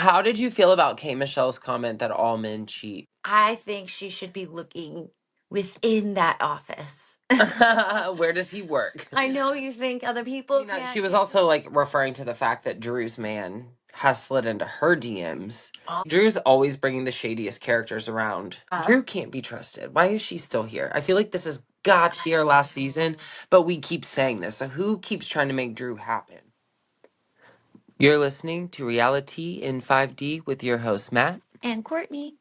How did you feel about K. Michelle's comment that all men cheat? I think she should be looking within that office. Where does he work? I know you think other people can't. She was also like referring to the fact that Drew's man has slid into her DMs. Drew's always bringing the shadiest characters around. Drew can't be trusted. Why is she still here? I feel like this has got to be her last season, but we keep saying this. So who keeps trying to make Drew happen? You're listening to Reality in 5D with your host, Matt. And Courtney.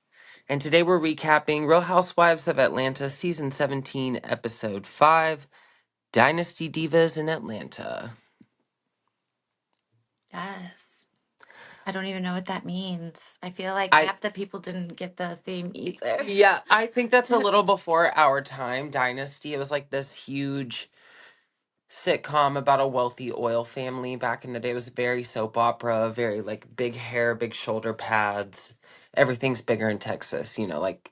And today we're recapping Real Housewives of Atlanta, Season 17, Episode 5, Dynasty Divas in Atlanta. Yes. I don't even know what that means. I feel like half the people didn't get the theme either. Yeah, I think that's a little before our time. Dynasty, it was like this huge sitcom about a wealthy oil family back in the day. It was very soap opera, very like big hair, big shoulder pads. Everything's bigger in Texas, like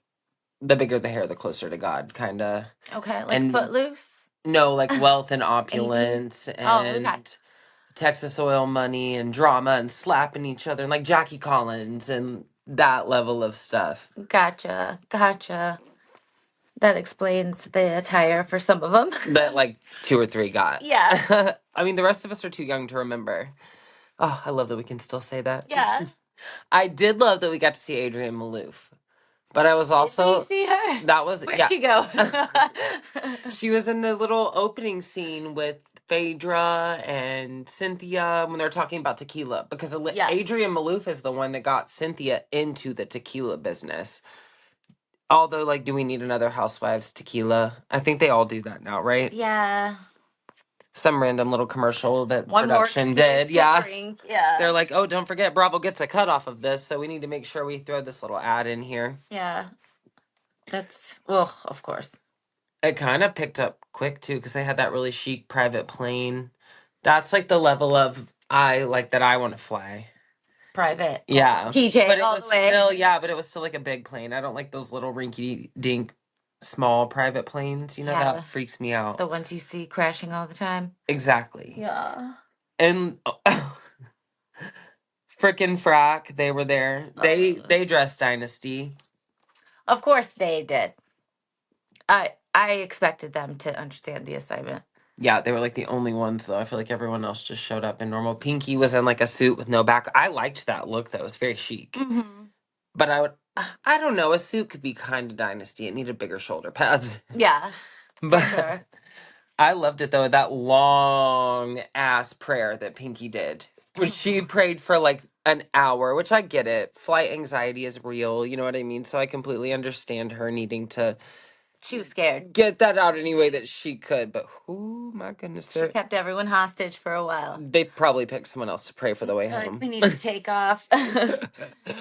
the bigger the hair, the closer to God, kind of. Okay, like Footloose? No, like wealth and opulence and Texas oil money and drama and slapping each other and like Jackie Collins and that level of stuff. Gotcha. That explains the attire for some of them. That like 2 or 3 got. Yeah. I mean, the rest of us are too young to remember. Oh, I love that we can still say that. Yeah. I did love that we got to see Adrienne Maloof. But I was also... Did you see her? That was... Where'd she go? She was in the little opening scene with Phaedra and Cynthia when they're talking about tequila. Because Adrienne Maloof is the one that got Cynthia into the tequila business. Although, like, do we need another Housewives tequila? I think they all do that now, right? Yeah. Some random little commercial that production did. Yeah. Drink. Yeah. They're like, oh, don't forget, Bravo gets a cut off of this, so we need to make sure we throw this little ad in here. Yeah. That's, well, of course. It kind of picked up quick, too, because they had that really chic private plane. That's, like, the level of I want to fly. Private. Yeah. PJ but all it was the way. but it was still, like, a big plane. I don't like those little rinky-dink small private planes. That freaks me out. The ones you see crashing all the time. Exactly. Yeah. And frickin' Frack, they were there. They dressed Dynasty. Of course they did. I expected them to understand the assignment. Yeah, they were like the only ones, though. I feel like everyone else just showed up in normal. Pinky was in like a suit with no back. I liked that look, though. It was very chic. Mm-hmm. But I don't know. A suit could be kind of Dynasty. It needed bigger shoulder pads. Yeah. But sure. I loved it, though. That long ass prayer that Pinky did. When she prayed for like an hour, which I get it. Flight anxiety is real. You know what I mean? So I completely understand her needing to... She was scared. Get that out any way that she could. But, oh my goodness. She kept everyone hostage for a while. They probably picked someone else to pray for the way home. We need to take off.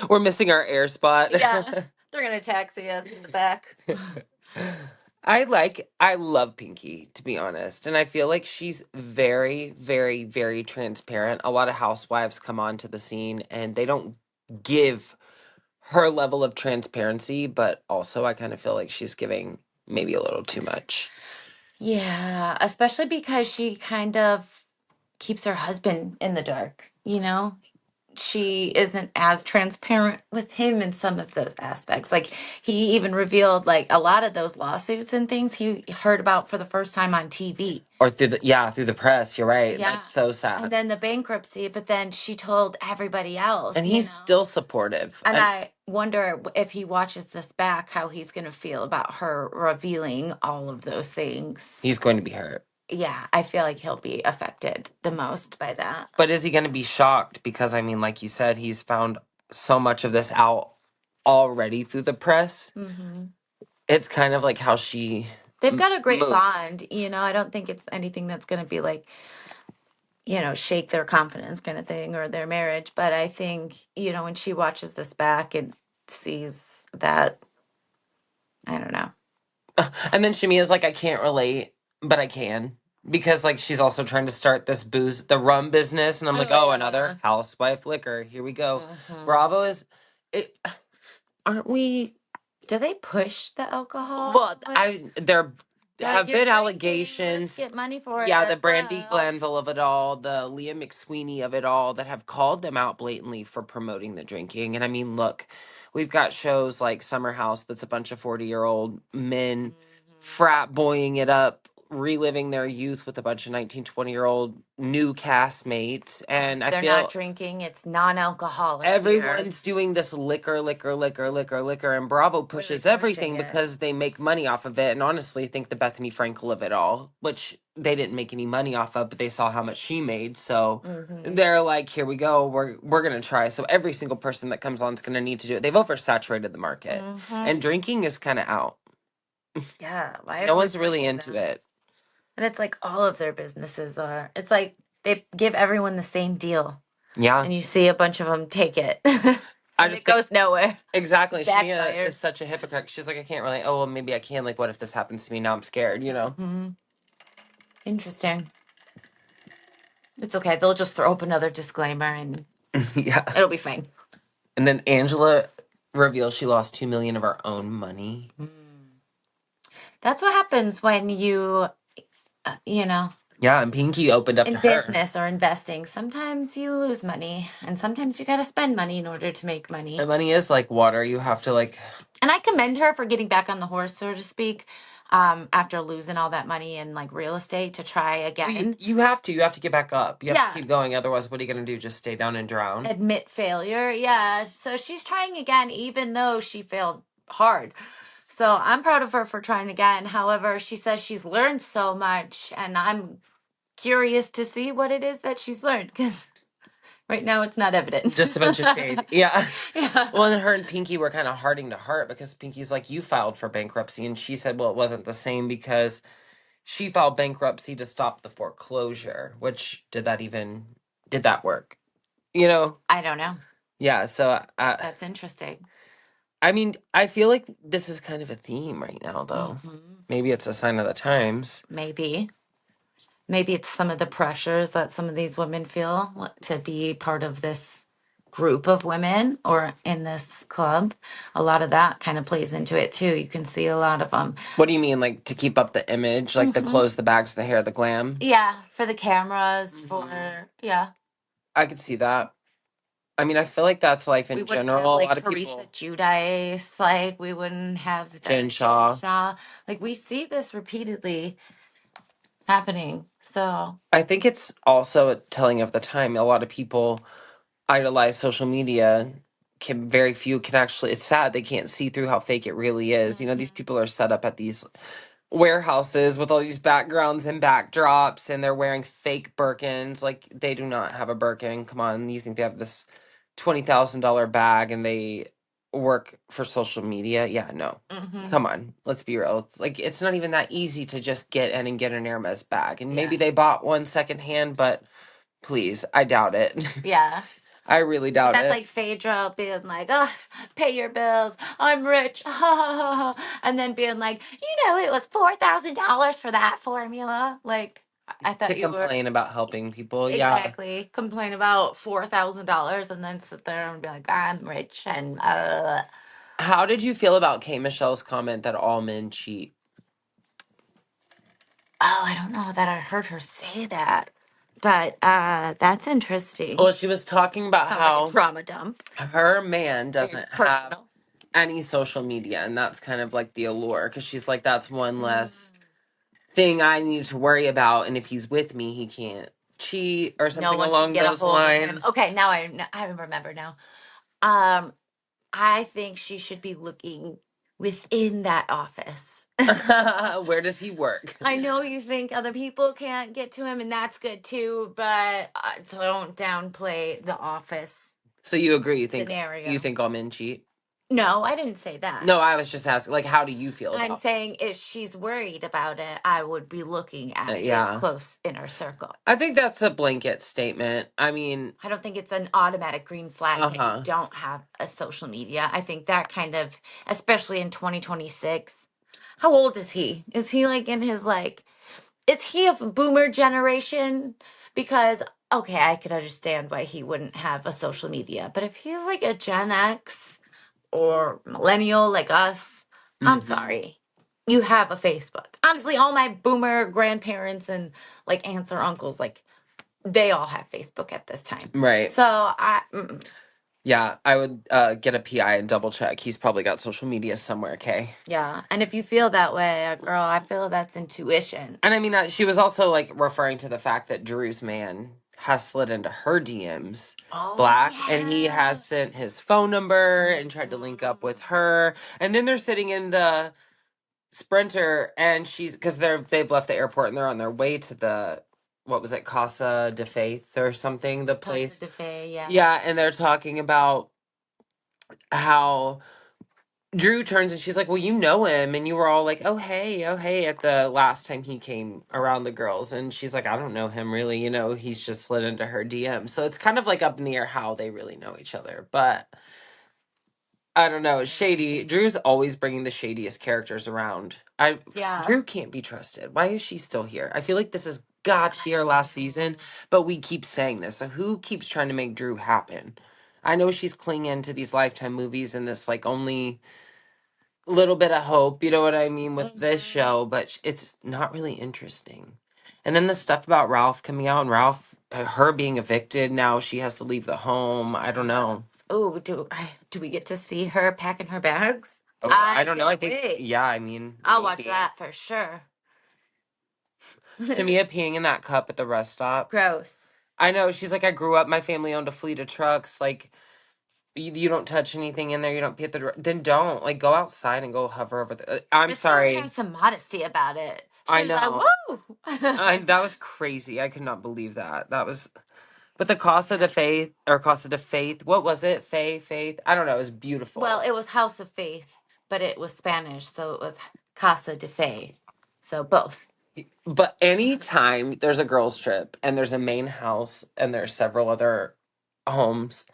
We're missing our air spot. Yeah. They're going to taxi us in the back. I love Pinky, to be honest. And I feel like she's very, very, very transparent. A lot of housewives come onto the scene and they don't give her level of transparency, but also I kind of feel like she's giving maybe a little too much. Yeah, especially because she kind of keeps her husband in the dark, She isn't as transparent with him in some of those aspects. Like, he even revealed, like, a lot of those lawsuits and things he heard about for the first time on TV. Or through the press, you're right. Yeah. That's so sad. And then the bankruptcy, but then she told everybody else. And he's still supportive. And I wonder if he watches this back, how he's going to feel about her revealing all of those things. He's going to be hurt. Yeah, I feel like he'll be affected the most by that. But is he going to be shocked? Because, I mean, like you said, he's found so much of this out already through the press. Mm-hmm. It's kind of like how They've got a great bond, I don't think it's anything that's going to be like, shake their confidence kind of thing or their marriage. But I think, when she watches this back and sees that, I don't know. And then Shamia's like, I can't relate, but I can. Because, like, she's also trying to start the rum business. And I'm like, another housewife liquor. Here we go. Mm-hmm. Bravo aren't we... Do they push the alcohol? Well, they're have you're been drinking, allegations. let's get money for it Yeah, the as Brandy well. Glanville of it all, the Leah McSweeney of it all, that have called them out blatantly for promoting the drinking. And I mean, look, we've got shows like Summer House that's a bunch of 40-year-old men frat boying it up, reliving their youth with a bunch of 19, 20-year-old new castmates. And I They're not feel drinking. It's non-alcoholic beer. everyone's doing this liquor, and Bravo pushes pushing everything it. because they make money off of it. And honestly, think the Bethany Frankel of it all, which they didn't make any money off of, but they saw how much she made, so they're like, "Here we go. We're gonna try." So every single person that comes on is gonna need to do it. They've oversaturated the market, and drinking is kind of out. Yeah, why No are we one's really pushing into that? it. And it's like all of their businesses are. It's like they give everyone the same deal, Yeah, and you see a bunch of them take it, I and just it think goes nowhere. exactly. Shania Backfires. is such a hypocrite. She's like, I can't really. Oh, well, maybe I can. Like, what if this happens to me? Now I'm scared. You know. Interesting. It's okay. They'll just throw up another disclaimer, and Yeah. it'll be fine. And then Angela reveals she lost $2 million of her own money. That's what happens when you know, Yeah, and Pinky opened up in to her. business or investing. Sometimes you lose money, and sometimes you got to spend money in order to make money. And money is like water. You have to like. And I commend her for getting back on the horse, so to speak, after losing all that money in like real estate to try again. You have to. You have to get back up. You have Yeah. to keep going. Otherwise, what are you going to do? Just stay down and drown? Admit failure. Yeah. So she's trying again, even though she failed hard. So I'm proud of her for trying again. However, she says she's learned so much, and I'm curious to see what it is that she's learned, because right now it's not evident. Just a bunch of shade. Yeah. Yeah. Well, and her and Pinky were kind of hearting to heart because Pinky's like, you filed for bankruptcy. And she said, well, it wasn't the same because she filed bankruptcy to stop the foreclosure. Which, did that work? You know? I don't know. Yeah, so That's interesting. I mean, I feel like this is kind of a theme right now, though. Maybe it's a sign of the times. Maybe it's some of the pressures that some of these women feel to be part of this group of women or in this club. A lot of that kind of plays into it too. You can see a lot of them. What do you mean, like to keep up the image, like the clothes, the bags, the hair, the glam? Yeah, for the cameras, yeah. I could see that. I mean, I feel like that's life in We wouldn't general. have A lot like of Teresa people. Giudice, like we wouldn't have the Jen Shaw. Like we see this repeatedly happening. So I think it's also a telling of the time. A lot of people idolize social media. Very few can actually. It's sad they can't see through how fake it really is. You know, these people are set up at these warehouses with all these backgrounds and backdrops, and they're wearing fake Birkins. Like, they do not have a Birkin. Come on, you think they have this $20,000 bag and they work for social media? Yeah, no. Come on, let's be real. Like, it's not even that easy to just get in and get an Hermes bag. And maybe they bought one secondhand, but please, I doubt it. yeah. I really doubt That's it. like Phaedra being like, oh, pay your bills. I'm rich. And then being like, it was $4,000 for that formula. Like, I thought to you were complain about helping people. exactly complain about $4,000 and then sit there and be like, I'm rich and How did you feel about K. Michelle's comment that all men cheat? Oh, I don't know that I heard her say that, but that's interesting. Well, she was talking about Sounds how like a trauma dump. her man Very doesn't have personal. any social media, and that's kind of like the allure, because she's like, that's one less thing I need to worry about, and if he's with me, he can't cheat or something No one along can get a those hold of him. lines. Okay, now I remember now. I think she should be looking within that office. Where does he work? I know you think other people can't get to him, and that's good too, but don't downplay the office. So you agree? You think scenario. you think all men cheat? No, I didn't say that. No, I was just asking, like, how do you feel about I'm saying if she's worried about it, I would be looking at it as close inner circle. I think that's a blanket statement. I mean, I don't think it's an automatic green flag that you don't have a social media. I think that kind of, especially in 2026. How old is he? Is he like in his is he of boomer generation? Because, okay, I could understand why he wouldn't have a social media. But if he's like a Gen X or millennial like us, I'm sorry. you have a Facebook. Honestly, all my boomer grandparents and like aunts or uncles, like they all have Facebook at this time. Right. So Yeah, I would get a PI and double check. He's probably got social media somewhere, okay? yeah. And if you feel that way, girl, I feel that's intuition. And I mean, she was also like referring to the fact that Drew's man has slid into her DMs, Black, and he has sent his phone number and tried to link up with her. And then they're sitting in the Sprinter, and because they've left the airport and they're on their way to the, what was it, Casa de Faith or something, the place. Casa de Fe, yeah. Yeah, and they're talking about how Drew turns and she's like, well, you know him. And you were all like, oh, hey, at the last time he came around the girls. And she's like, I don't know him really. He's just slid into her DM. So it's kind of like up in the air how they really know each other. But I don't know. Shady. Drew's always bringing the shadiest characters around. Drew can't be trusted. Why is she still here? I feel like this has got to be our last season. But we keep saying this. So who keeps trying to make Drew happen? I know she's clinging to these Lifetime movies and this like only little bit of hope, you know what I mean, with this show, but it's not really interesting. And then the stuff about Ralph coming out and her being evicted, now she has to leave the home. I don't know. Oh, do we get to see her packing her bags? Oh, I don't know. I think, wait. yeah, I mean, I'll watch that for sure. Shamia peeing in that cup at the rest stop. Gross. I know. She's like, I grew up, my family owned a fleet of trucks. Like, you don't touch anything in there. You don't pee at then don't. Like, go outside and go hover over the. I'm sorry. Still have some modesty about it. I know. Like, woo! That was crazy. I could not believe that. That was. But the Casa de Faith, or Casa de Faith, what was it? Faith? I don't know. It was beautiful. Well, it was House of Faith, but it was Spanish, so it was Casa de Fe. So both. But anytime there's a girls' trip and there's a main house and there's several other homes,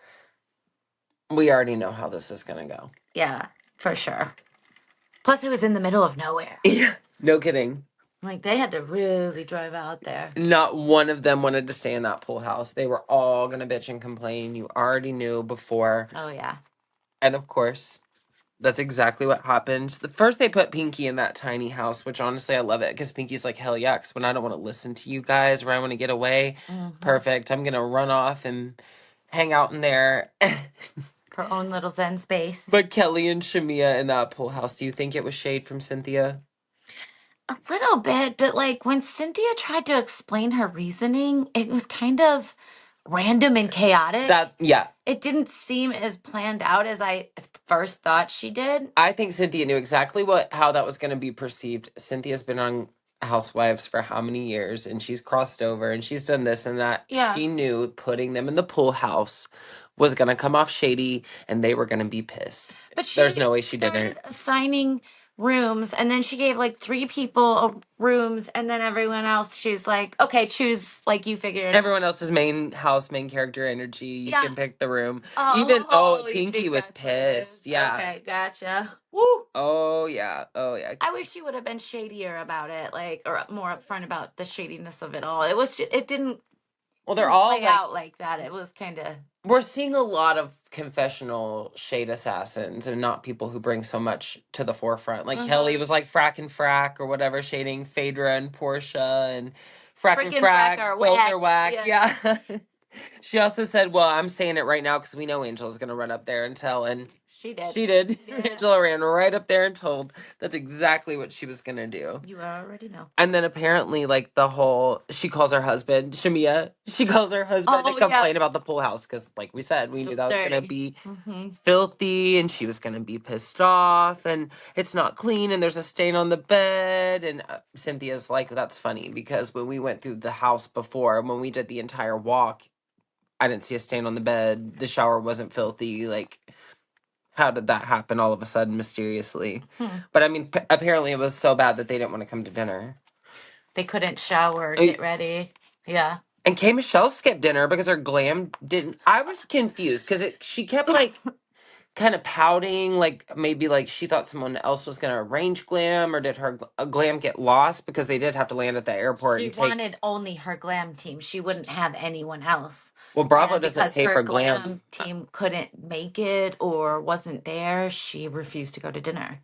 we already know how this is going to go. Yeah, for sure. Plus, it was in the middle of nowhere. Yeah, no kidding. Like, they had to really drive out there. Not one of them wanted to stay in that pool house. They were all going to bitch and complain. You already knew before. Oh, yeah. And of course, that's exactly what happened. First, they put Pinky in that tiny house, which honestly, I love it. Because Pinky's like, hell yeah, because when I don't want to listen to you guys or I want to get away, perfect. I'm going to run off and hang out in there. Her own little zen space. But Kelly and Shamia in that pool house, do you think it was shade from Cynthia? A little bit, but like when Cynthia tried to explain her reasoning, it was kind of random and chaotic. It didn't seem as planned out as I first thought she did. I think Cynthia knew exactly how that was going to be perceived. Cynthia's been on Housewives for how many years, and she's crossed over, and she's done this and that. Yeah. She knew putting them in the pool house was going to come off shady, and they were going to be pissed. But there's no way she didn't. Assigning rooms, and then she gave like 3 people rooms, and then everyone else she's like, okay, choose, like, you figure it everyone else's main character energy, you can pick the room. Pinky was pissed. Yeah, okay, gotcha. Woo. Oh yeah. I wish she would have been shadier about it, like, or more upfront about the shadiness of it all. It didn't they're all play out like that. It was kind of. We're seeing a lot of confessional shade assassins and not people who bring so much to the forefront. Like Kelly was like frack and frack or whatever, shading Phaedra and Portia, and frack and frack, both are whack. Yeah. She also said, well, I'm saying it right now because we know Angela's going to run up there and tell. And she did. Yeah. Angela ran right up there and told. That's exactly what she was going to do. You already know. And then apparently, like, she calls her husband, Shamia, to complain about the pool house. Because, like we said, we knew that was going to be filthy and she was going to be pissed off. And it's not clean and there's a stain on the bed. And Cynthia's like, that's funny because when we went through the house before, when we did the entire walk, I didn't see a stain on the bed. The shower wasn't filthy. Like, how did that happen all of a sudden mysteriously? But I mean, apparently it was so bad that they didn't want to come to dinner. They couldn't shower, get ready. Yeah. And K. Michelle skipped dinner because her glam didn't. I was confused because she kept like kind of pouting, like maybe like she thought someone else was going to arrange glam, or did her glam get lost because they did have to land at the airport. She wanted only her glam team. She wouldn't have anyone else. Well, Bravo doesn't pay for glam. Team couldn't make it or wasn't there. She refused to go to dinner.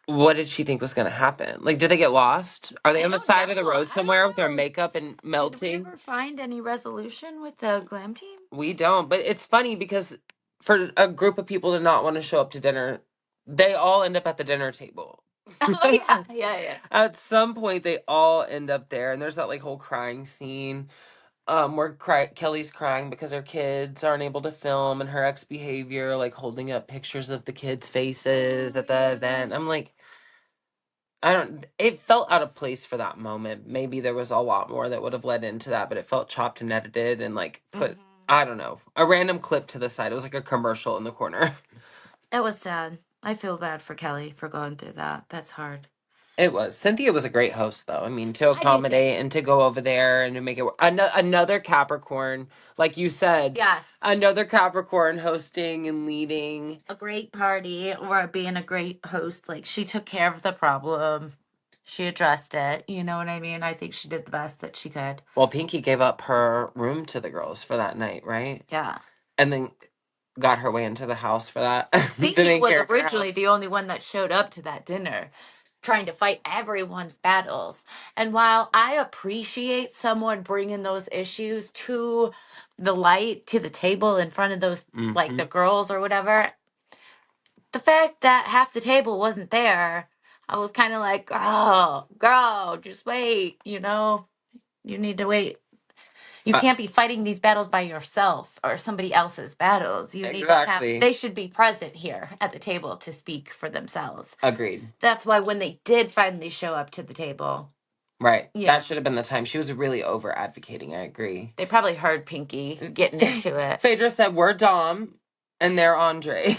What did she think was going to happen? Like, did they get lost? Are they on the side of the road somewhere with their makeup and Did we melting? ever find any resolution with the glam team? We don't. But it's funny because for a group of people to not want to show up to dinner, they all end up at the dinner table. Oh, yeah. At some point, they all end up there, and there's that like whole crying scene, where Kelly's crying because her kids aren't able to film, and her ex behavior, like holding up pictures of the kids' faces at the event. I'm like, it felt out of place for that moment. Maybe there was a lot more that would have led into that, but it felt chopped and edited and like put, I don't know, a random clip to the side. It was like a commercial in the corner. It was sad. I feel bad for Kelly for going through that. That's hard. It was. Cynthia was a great host, though. I mean, to I do accommodate and to go over there and to make it work. Another Capricorn, like you said. Yes. Another Capricorn hosting and leading. A great party or being a great host. Like, she took care of the problem. She addressed it. You know what I mean? I think she did the best that she could. Well, Pinky gave up her room to the girls for that night, right? Yeah. And then got her way into the house for that. Pinky was originally the only one that showed up to that dinner, trying to fight everyone's battles. And while I appreciate someone bringing those issues to the light, to the table in front of those, like the girls or whatever, the fact that half the table wasn't there, I was kind of like, oh, girl, just wait, you know? You need to wait. You can't be fighting these battles by yourself or somebody else's battles. You need to have, they should be present here at the table to speak for themselves. Agreed. That's why when they did finally show up to the table. Right. Yeah. That should have been the time. She was really over advocating. I agree. They probably heard Pinky getting into it. Phaedra said, we're Dom and they're Andre.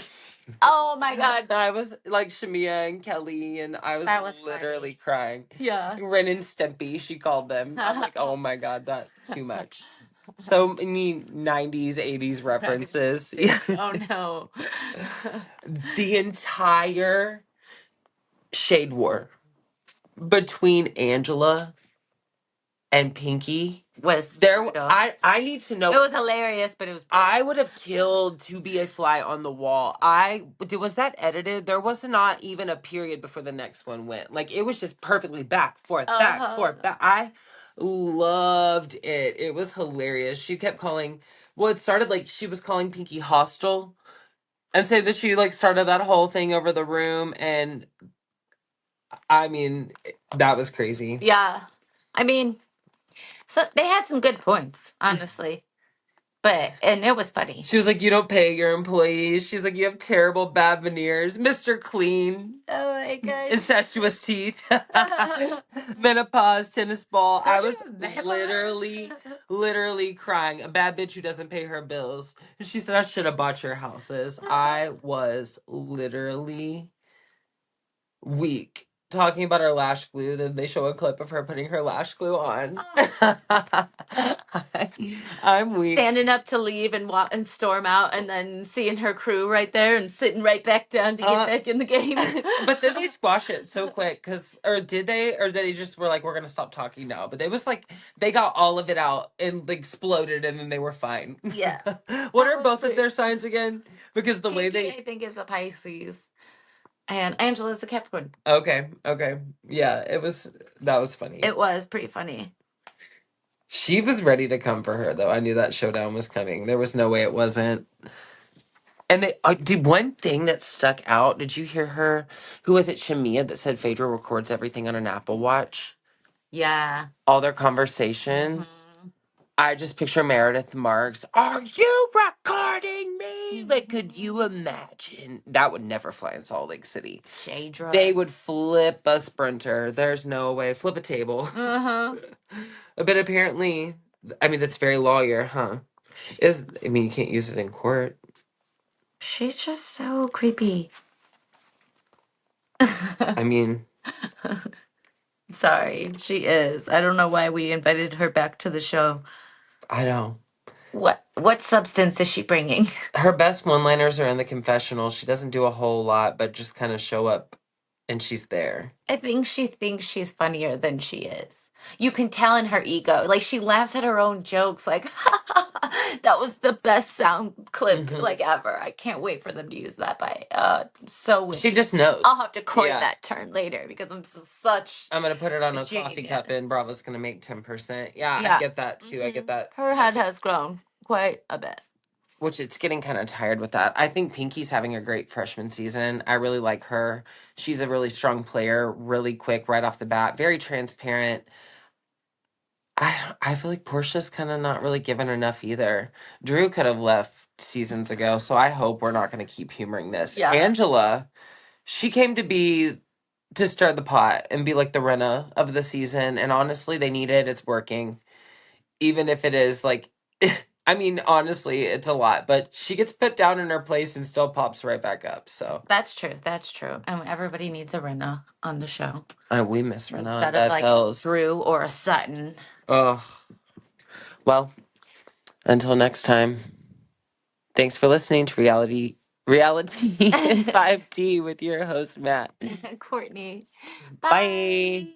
Oh my God. I was like Shamia and Kelly, and I was literally crying. Yeah. Ren and Stimpy, she called them. I'm like, oh my God, that's too much. So many 90s, 80s references. Oh no. The entire shade war between Angela and Pinky was there. I need to know. It was hilarious, but it was brutal. I would have killed to be a fly on the wall. Was that edited? There was not even a period before the next one went. Like, it was just perfectly back, forth, back, forth, back. I loved it. It was hilarious. She kept calling, well, it started like she was calling Pinky hostile and say that she like started that whole thing over the room. And I mean, that was crazy. Yeah. I mean, so they had some good points, honestly. And it was funny. She was like, you don't pay your employees. She's like, you have terrible bad veneers. Mr. Clean. Oh my God. Incestuous teeth. Menopause, tennis ball. I was literally crying. A bad bitch who doesn't pay her bills. And she said, I should have bought your houses. I was literally weak. Talking about her lash glue, then they show a clip of her putting her lash glue on. I'm weak. Standing up to leave and walk and storm out, and then seeing her crew right there and sitting right back down to get back in the game. But then they squash it so quick, did they just were like, we're gonna stop talking now? But it was like they got all of it out and like exploded, and then they were fine. Yeah. What are both of their signs again? Because the way I think is a Pisces. And Angela's a Capricorn. Okay. Yeah, that was funny. It was pretty funny. She was ready to come for her, though. I knew that showdown was coming. There was no way it wasn't. And they did one thing that stuck out. Did you hear her? Who was it? Shamia that said Phaedra records everything on an Apple Watch. Yeah. All their conversations. Mm-hmm. I just picture Meredith Marks. Are you recording me? Mm-hmm. Like, could you imagine? That would never fly in Salt Lake City. Shadra. They would flip a Sprinter. There's no way. Flip a table. Uh-huh. But apparently, I mean, that's very lawyer, huh? You can't use it in court. She's just so creepy. I mean... Sorry, she is. I don't know why we invited her back to the show. I know. What substance is she bringing? Her best one-liners are in the confessional. She doesn't do a whole lot, but just kind of show up, and she's there. I think she thinks she's funnier than she is. You can tell in her ego. Like, she laughs at her own jokes. Like, that was the best sound clip, like, ever. I can't wait for them to use that so witty. She just knows. I'll have to coin Yeah. that term later because I'm such I'm gonna put it on a a coffee genius. cup and Bravo's gonna make 10%. Yeah, Yeah. I get that too. I get that. Her head has grown quite a bit. Which it's getting kind of tired with that. I think Pinky's having a great freshman season. I really like her. She's a really strong player, really quick right off the bat, very transparent. I feel like Portia's kind of not really given enough either. Drew could have left seasons ago, so I hope we're not going to keep humoring this. Yeah. Angela, she came to stir the pot and be like the Renna of the season, and honestly, they need it. It's working. Even if it is like, I mean, honestly, it's a lot, but she gets put down in her place and still pops right back up. So That's true. That's true. And everybody needs a Renna on the show. we miss Renna. Instead of like Drew or a Sutton. Oh, well, until next time. Thanks for listening to Reality in 5D with your host, Matt. Courtney. Bye.